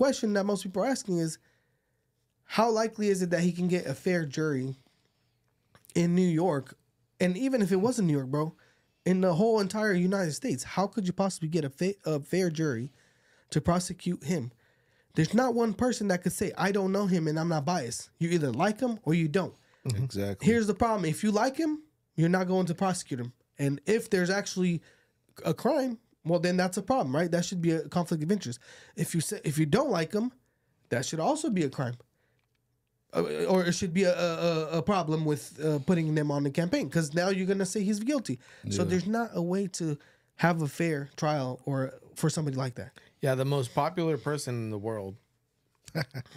question that most people are asking is, how likely is it that he can get a fair jury in New York? And even if it wasn't New York, bro, in the whole entire United States, how could you possibly get a fair jury to prosecute him? There's not one person that could say, I don't know him and I'm not biased. You either like him or you don't. Exactly. Here's the problem. If you like him, you're not going to prosecute him. And if there's actually a crime, well, then that's a problem, right? That should be a conflict of interest. If you don't like him, that should also be a crime. Or it should be a problem with putting them on the campaign, because now you're going to say he's guilty. Yeah. So there's not a way to have a fair trial or for somebody like that. Yeah, the most popular person in the world.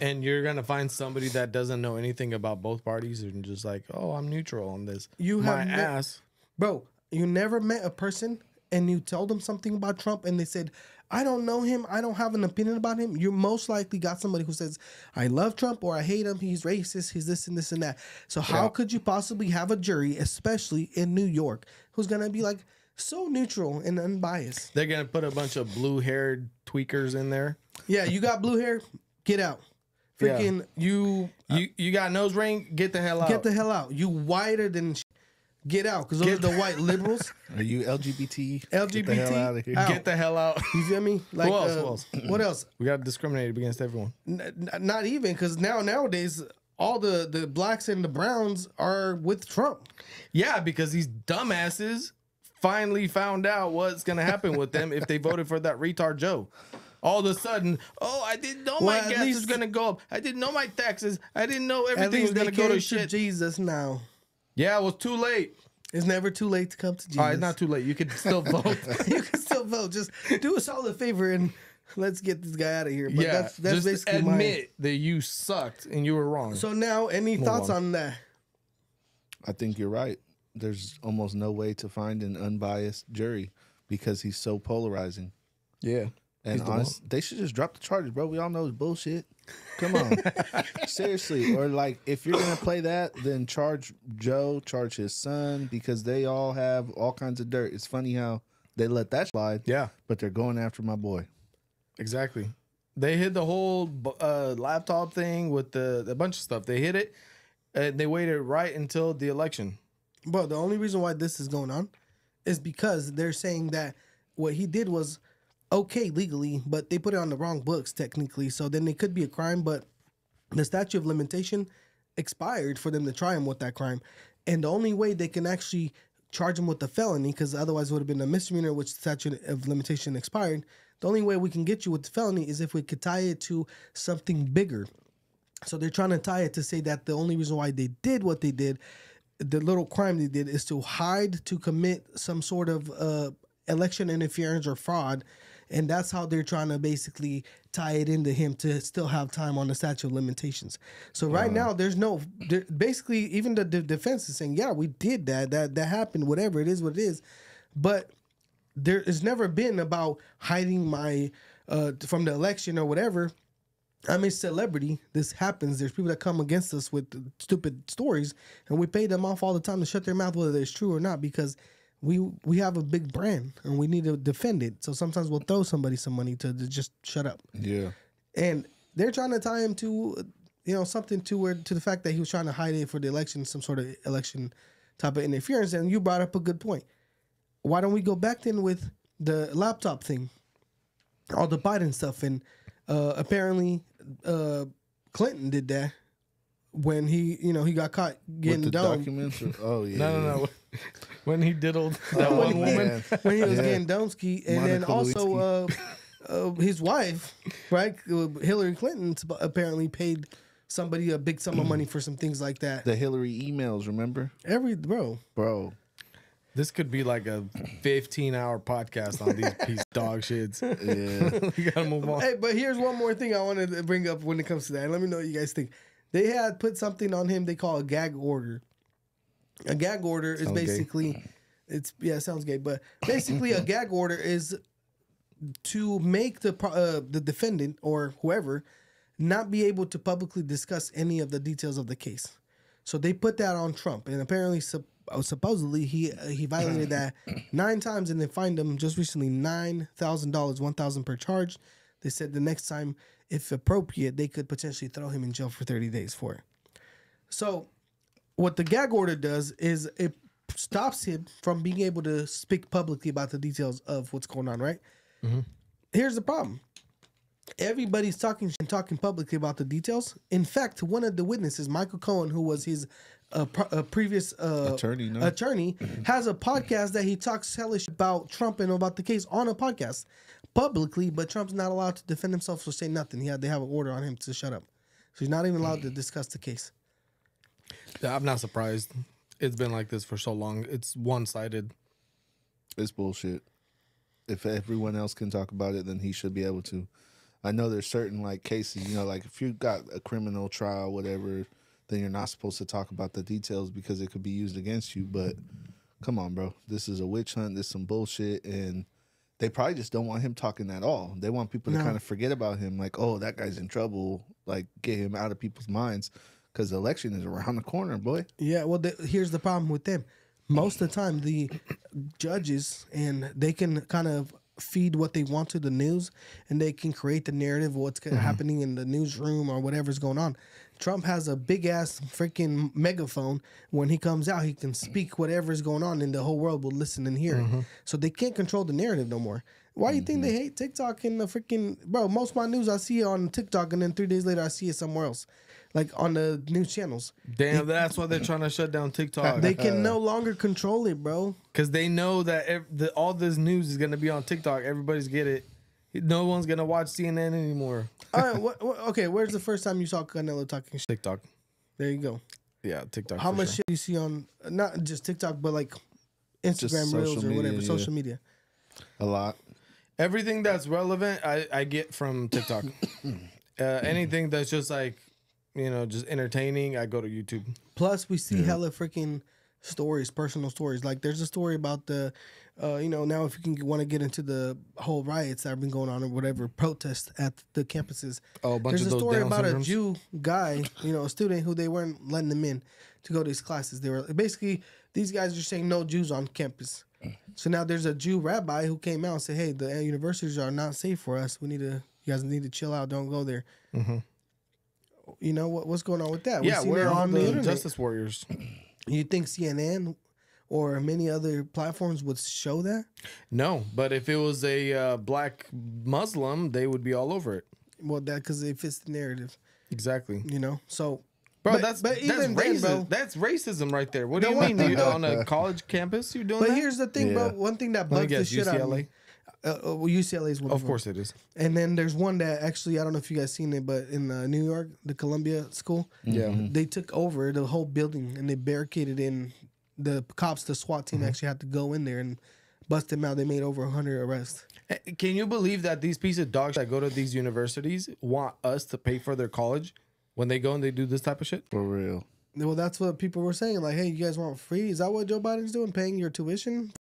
And you're going to find somebody that doesn't know anything about both parties and just like, oh, I'm neutral on this. You My have ass. Bro, you never met a person and you told them something about Trump and they said, I don't know him, I don't have an opinion about him. You most likely got somebody who says, I love Trump or I hate him, he's racist, he's this and this and that. So how could you possibly have a jury, especially in New York, who's going to be like so neutral and unbiased? They're going to put a bunch of blue-haired tweakers in there. Yeah, you got blue hair, get out. Freaking you got nose ring, get the hell out. Get the hell out. You whiter than get out, because those are the white liberals. Are you LGBT? LGBT? Get the hell out of here. Get the hell out. You feel me? Like, Who else? What else? We got discriminated against everyone. Not even, because nowadays all the blacks and the browns are with Trump. Yeah, because these dumbasses finally found out what's going to happen with them if they voted for that retard Joe. All of a sudden, oh, I didn't know my gas was going to go up. I didn't know my taxes. I didn't know everything was going to go to shit. Jesus now. Yeah, it was too late. It's never too late to come to Jesus. All right, it's not too late. You can still vote. You can still vote. Just do us all a favor and let's get this guy out of here. But yeah, that's just basically admit that you sucked and you were wrong. So now, any thoughts on that? I think you're right. There's almost no way to find an unbiased jury because he's so polarizing. Yeah. And honestly, they should just drop the charges, bro. We all know it's bullshit. Come on. Seriously. Or like, if you're going to play that, then charge Joe, charge his son, because they all have all kinds of dirt. It's funny how they let that slide. Yeah. But they're going after my boy. Exactly. They hid the whole laptop thing with a bunch of stuff. They hid it. And they waited right until the election. Bro, the only reason why this is going on is because they're saying that what he did was okay legally, but they put it on the wrong books technically. So then it could be a crime, but the statute of limitation expired for them to try him with that crime. And the only way they can actually charge him with the felony, because otherwise it would have been a misdemeanor, which the statute of limitation expired. The only way we can get you with the felony is if we could tie it to something bigger. So they're trying to tie it to say that the only reason why they did what they did, the little crime they did, is to hide, to commit some sort of election interference or fraud. And that's how they're trying to basically tie it into him to still have time on the statute of limitations. So right now, basically, even the defense is saying, yeah, we did that. That happened, whatever it is, what it is. But there has never been about hiding my from the election or whatever. I'm a celebrity. This happens. There's people that come against us with stupid stories, and we pay them off all the time to shut their mouth, whether it's true or not, because we have a big brand and we need to defend it. So sometimes we'll throw somebody some money to just shut up. Yeah. And they're trying to tie him to, something to the fact that he was trying to hide it for the election, some sort of election type of interference. And you brought up a good point. Why don't we go back then with the laptop thing, all the Biden stuff? And apparently Clinton did that when he got caught getting with the domed. documents. Oh yeah. No. When he diddled that one woman, when he was getting Domsky, and Monica then also his wife, right, Hillary Clinton, apparently paid somebody a big sum of money for some things like that. The Hillary emails, remember? Bro. This could be like a 15-hour podcast on these piece of dog shits. Yeah. We gotta move on. Hey, but here's one more thing I wanted to bring up when it comes to that. Let me know what you guys think. They had put something on him they call a gag order. A gag order is basically, it sounds gay, but basically a gag order is to make the defendant or whoever not be able to publicly discuss any of the details of the case. So they put that on Trump, and apparently supposedly he violated that 9 times, and they fined him just recently $9,000, $1,000 per charge. They said the next time, if appropriate, they could potentially throw him in jail for 30 days for it. So what the gag order does is it stops him from being able to speak publicly about the details of what's going on, right? Mm-hmm. Here's the problem. Everybody's talking publicly about the details. In fact, one of the witnesses, Michael Cohen, who was his previous attorney, has a podcast that he talks hellish about Trump and about the case on a podcast publicly, but Trump's not allowed to defend himself or say nothing. They have an order on him to shut up. So he's not even allowed to discuss the case. Yeah, I'm not surprised. It's been like this for so long. It's one-sided. It's bullshit. If everyone else can talk about it, then he should be able to. I know there's certain like cases, like if you got a criminal trial, whatever, then you're not supposed to talk about the details because it could be used against you. But come on, bro. This is a witch hunt. This is some bullshit. And they probably just don't want him talking at all. They want people to kind of forget about him. Like, oh, that guy's in trouble. Like, get him out of people's minds because the election is around the corner, boy. Yeah, well, here's the problem with them. Most of the time, the judges, and they can kind of feed what they want to the news, and they can create the narrative of what's happening in the newsroom or whatever's going on. Trump has a big ass freaking megaphone. When he comes out, he can speak whatever is going on, and the whole world will listen and hear it. So they can't control the narrative no more. Why do you think they hate TikTok and the freaking bro? Most of my news I see it on TikTok, and then 3 days later I see it somewhere else, like on the news channels. Damn, that's why they're trying to shut down TikTok. They can no longer control it, bro. Because they know that all this news is gonna be on TikTok. Everybody's get it. No one's gonna watch CNN anymore. All right, okay. Where's the first time you saw Canelo talking shit? TikTok. There you go. Yeah, TikTok. How much shit do you see on not just TikTok, but like Instagram Reels or whatever, social media? A lot. Everything that's relevant, I get from TikTok. Anything that's just like, just entertaining, I go to YouTube. Plus, we see hella freaking stories, personal stories. Like, there's a story about the, now if you want to get into the whole riots that have been going on or whatever, protests at the campuses. Oh, a bunch there's of those a story Down about syndromes. a Jew guy, a student who they weren't letting them in to go to these classes. They were basically, these guys are saying no Jews on campus. So now there's a Jew rabbi who came out and said, hey, the universities are not safe for us. You guys need to chill out. Don't go there. Mm-hmm. You know what's going on with that? Yeah, we're on the Justice Warriors. You think CNN or many other platforms would show that? No, but if it was a black Muslim, they would be all over it. Well, because it fits the narrative. Exactly. So... Bro, that's racism. Bro, that's racism right there. What do you mean? You're on a college campus? You're doing that? But here's the thing, bro. One thing that bugs the shit out of me. UCLA is one of them. Of course it is. And then there's one that actually, I don't know if you guys seen it, but in New York, the Columbia School, they took over the whole building and they barricaded in. The cops, the SWAT team actually had to go in there and bust them out. They made over 100 arrests. Can you believe that these pieces of dogs that go to these universities want us to pay for their college? When they go and they do this type of shit? For real. Well, that's what people were saying. Like, hey, you guys want free? Is that what Joe Biden's doing? Paying your tuition?